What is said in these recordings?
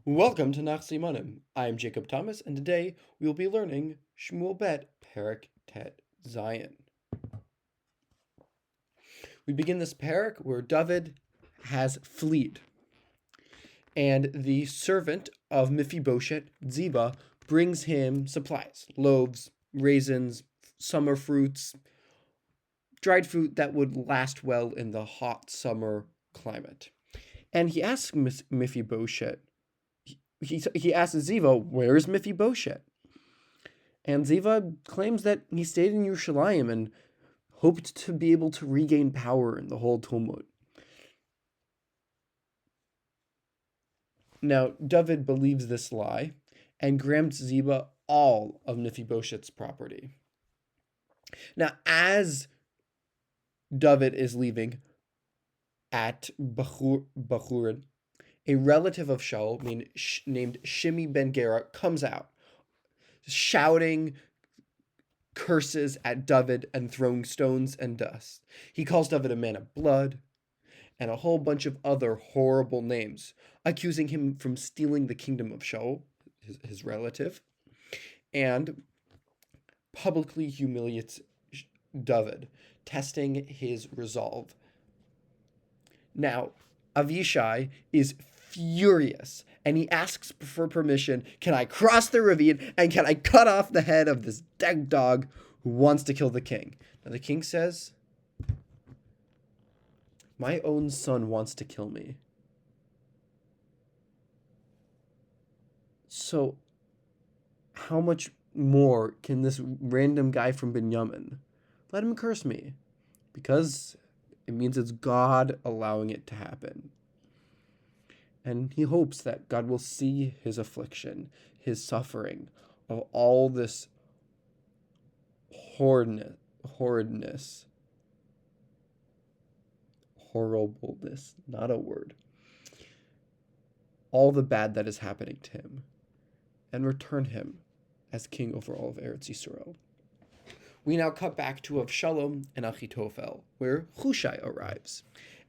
Welcome to Nach Simanim. I am Jacob Thomas, and today we will be learning Shmuel Bet Perek Tet Zion. We begin this perek where David has fled, and the servant of Mephibosheth, Ziba, brings him supplies: loaves, raisins, summer fruits, dried fruit that would last well in the hot summer climate. And he asks Mephibosheth, he asks Ziva, "Where is Mephibosheth?" And Ziva claims that he stayed in Yerushalayim and hoped to be able to regain power in the whole Talmud. Now, David believes this lie and grants Ziba all of Mephibosheth's property. Now, as David is leaving at Bachurin, a relative of Shaul named Shimi ben Gera comes out, shouting curses at David and throwing stones and dust. He calls David a man of blood and a whole bunch of other horrible names, accusing him from stealing the kingdom of Shaul, his relative, and publicly humiliates David, testing his resolve. Now, Avishai is furious, and he asks for permission. Can I cross the ravine, and can I cut off the head of this dead dog who wants to kill the king? Now the king says, my own son wants to kill me. So how much more can this random guy from Binyamin? Let him curse me, because it means it's God allowing it to happen. And he hopes that God will see his affliction, his suffering of all this horribleness, not a word, all the bad that is happening to him, and return him as king over all of Eretz Yisrael. We now cut back to Avshalom and Achitophel, where Hushai arrives,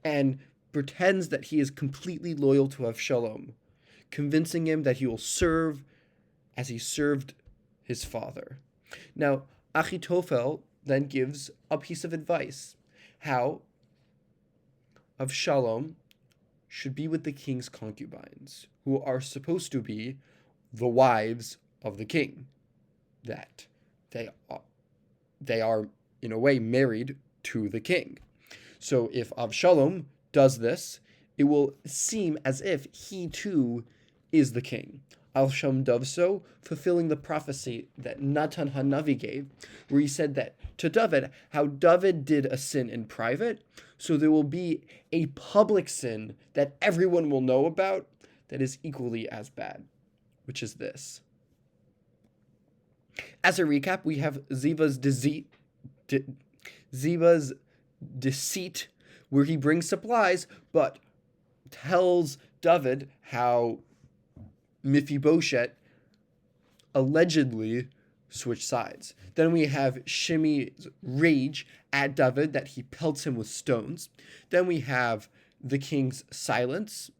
and pretends that he is completely loyal to Avshalom, convincing him that he will serve as he served his father. Now, Achitophel then gives a piece of advice, how Avshalom should be with the king's concubines, who are supposed to be the wives of the king, that they are in a way married to the king. So if Avshalom does this, it will seem as if he too is the king. Al-Sham does so, fulfilling the prophecy that Natan Hanavi gave, where he said that to David, how David did a sin in private, so there will be a public sin that everyone will know about that is equally as bad, which is this. As a recap, we have Ziva's deceit, where he brings supplies, but tells David how Mephibosheth allegedly switched sides. Then we have Shimi's rage at David, that he pelts him with stones. Then we have the king's silence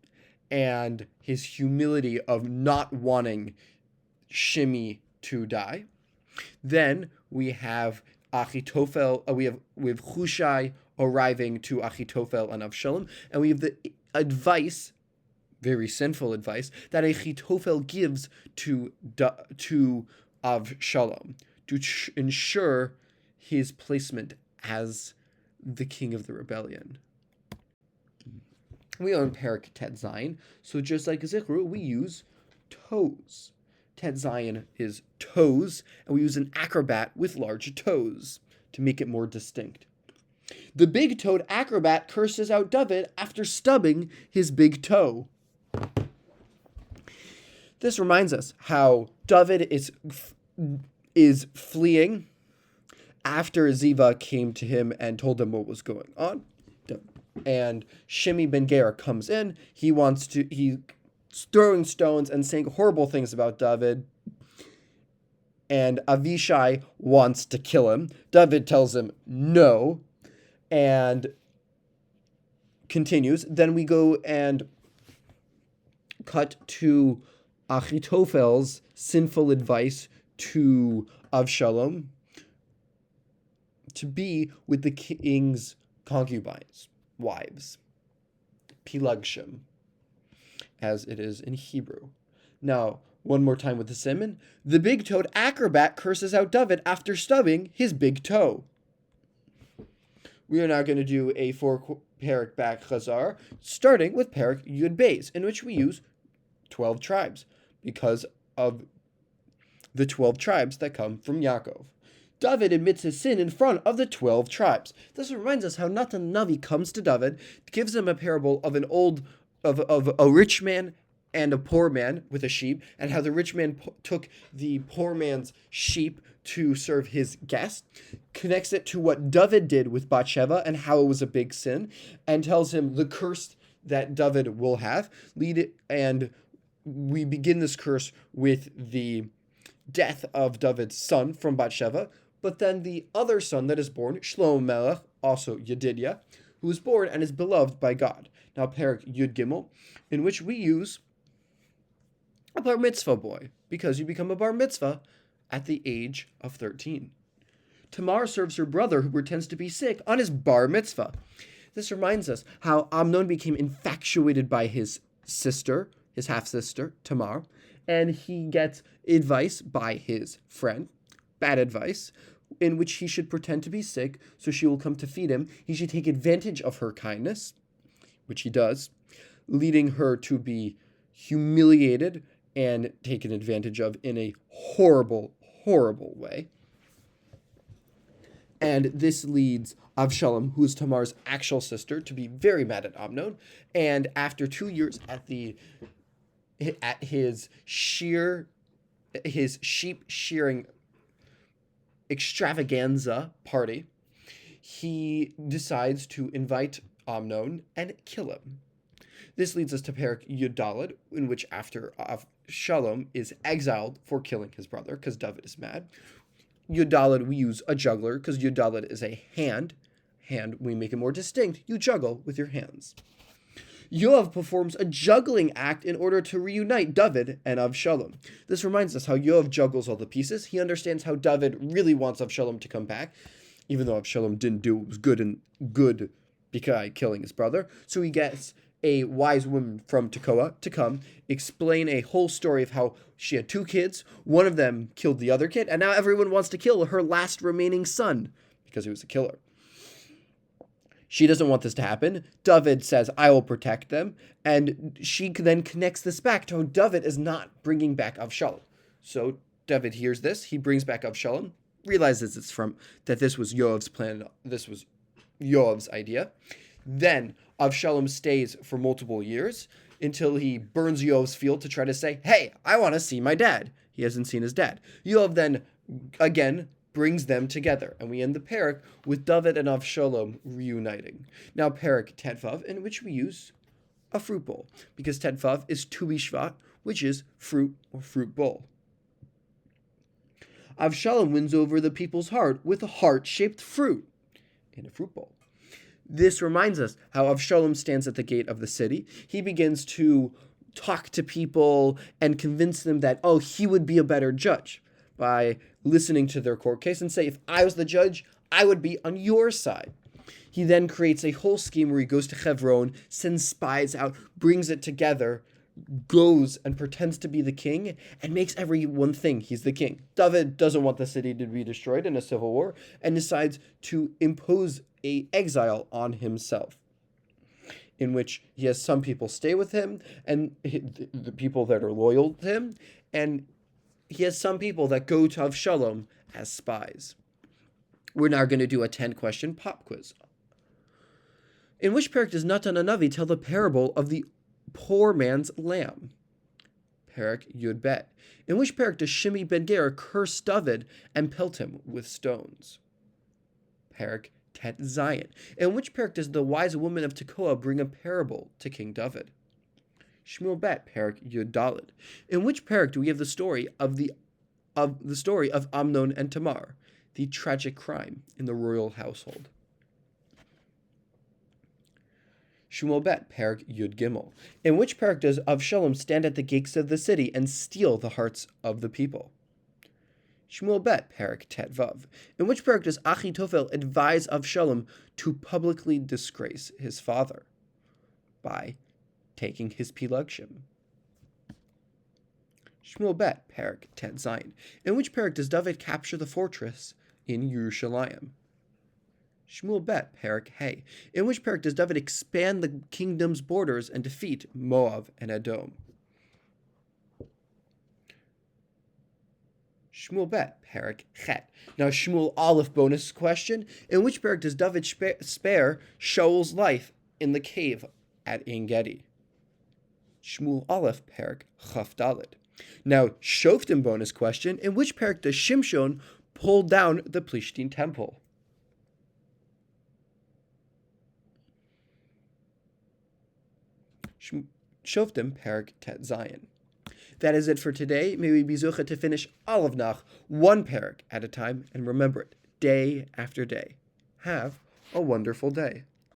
and his humility of not wanting Shimi to die. Then we have Achitophel, we have Hushai arriving to Achitophel and Avshalom, and we have the advice, very sinful advice, that Achitophel gives to Avshalom to ensure his placement as the king of the rebellion. We learn perek tet zion, so just like Zichru, we use toes. Tet zion is toes, and we use an acrobat with large toes to make it more distinct. The big-toed acrobat curses out David after stubbing his big toe. This reminds us how David is fleeing after Ziva came to him and told him what was going on. And Shimi ben Gera comes in. He's throwing stones and saying horrible things about David. And Avishai wants to kill him. David tells him no, and continues. Then we go and cut to Achitophel's sinful advice to Avshalom to be with the king's concubines, wives, Pilagshim, as it is in Hebrew. Now, one more time with the simon. The big-toed acrobat curses out David after stubbing his big toe. We are now going to do a 4 perek back chazar, starting with perek Yud Beis, in which we use 12 tribes, because of the 12 tribes that come from Yaakov. David admits his sin in front of the 12 tribes. This reminds us how Natan Navi comes to David, gives him a parable of of a rich man and a poor man with a sheep, and how the rich man took the poor man's sheep to serve his guest, connects it to what David did with Bathsheba and how it was a big sin, and tells him the curse that David will have. And we begin this curse with the death of David's son from Bathsheba, but then the other son that is born, Shlomo Melech, also Yedidiah, who is born and is beloved by God. Now, perek Yud Gimel, in which we use a bar mitzvah boy, because you become a bar mitzvah at the age of 13. Tamar serves her brother, who pretends to be sick, on his bar mitzvah. This reminds us how Amnon became infatuated by his sister, his half-sister, Tamar, and he gets advice by his friend, bad advice, in which he should pretend to be sick so she will come to feed him. He should take advantage of her kindness, which he does, leading her to be humiliated and taken advantage of in a horrible, horrible way. And this leads Avshalom, who is Tamar's actual sister, to be very mad at Amnon. And after 2 years at his sheep shearing extravaganza party, he decides to invite Amnon and kill him. This leads us to perek Yud Daled, in which after Avshalom is exiled for killing his brother, because David is mad. Yud Daled, we use a juggler, because Yud Daled is a hand. We make it more distinct. You juggle with your hands. Yoav performs a juggling act in order to reunite David and Avshalom. This reminds us how Yoav juggles all the pieces. He understands how David really wants Avshalom to come back, even though Avshalom didn't do what was good because killing his brother. So he gets a wise woman from Tekoa to come explain a whole story of how she had 2 kids. One of them killed the other kid, and now everyone wants to kill her last remaining son because he was a killer. She doesn't want this to happen. David says, I will protect them. And she then connects this back to how David is not bringing back Avshalom. So David hears this. He brings back Avshalom, realizes that this was Yoav's plan. This was Yoav's idea. Then Avshalom stays for multiple years until he burns Yoav's field to try to say, hey, I want to see my dad. He hasn't seen his dad. Yoav then, again, brings them together, and we end the perek with David and Avshalom reuniting. Now, perek Tetvav, in which we use a fruit bowl, because Tetvav is Tu B'Shvat, which is fruit or fruit bowl. Avshalom wins over the people's heart with a heart-shaped fruit in a fruit bowl. This reminds us how Avshalom stands at the gate of the city. He begins to talk to people and convince them that, he would be a better judge by listening to their court case and say, if I was the judge, I would be on your side. He then creates a whole scheme where he goes to Hebron, sends spies out, brings it together, goes and pretends to be the king, and makes everyone think he's the king. David doesn't want the city to be destroyed in a civil war and decides to impose an exile on himself, in which he has some people stay with him, and the people that are loyal to him, and he has some people that go to Avshalom as spies. We're now going to do a 10-question pop quiz. In which perek does Natan Hanavi tell the parable of the poor man's lamb? Perek Yud Bet. In which perek does Shimi ben Gera curse David and pelt him with stones? Perek Tet Zayin. In which perek does the wise woman of Tekoa bring a parable to King David? Shmuel Bet, perek Yud Daled. In which perek do we have the story of Amnon and Tamar, the tragic crime in the royal household? Shmuel bet, perek Yud Gimel. In which perek does Avshalom stand at the gates of the city and steal the hearts of the people? Shmuel bet, perek Tet Vav. In which perek does Achitofel advise Avshalom to publicly disgrace his father? By taking his pilugshim. Shmuel bet, perek Tet Zayin. In which perek does David capture the fortress in Yerushalayim? Shmuel bet, perek Hey. In which perek does David expand the kingdom's borders and defeat Moab and Edom? Shmuel bet, perek Chet. Now Shmuel Aleph bonus question. In which perek does David spare Shaul's life in the cave at En Gedi? Shmuel Aleph, perek Chaf Dalet. Now Shoftim bonus question. In which perek does Shimshon pull down the Plishtin temple? Shoftim, perek Tet Zayin. That is it for today. May we be zucha to finish all of Nach, one perek at a time, and remember it day after day. Have a wonderful day.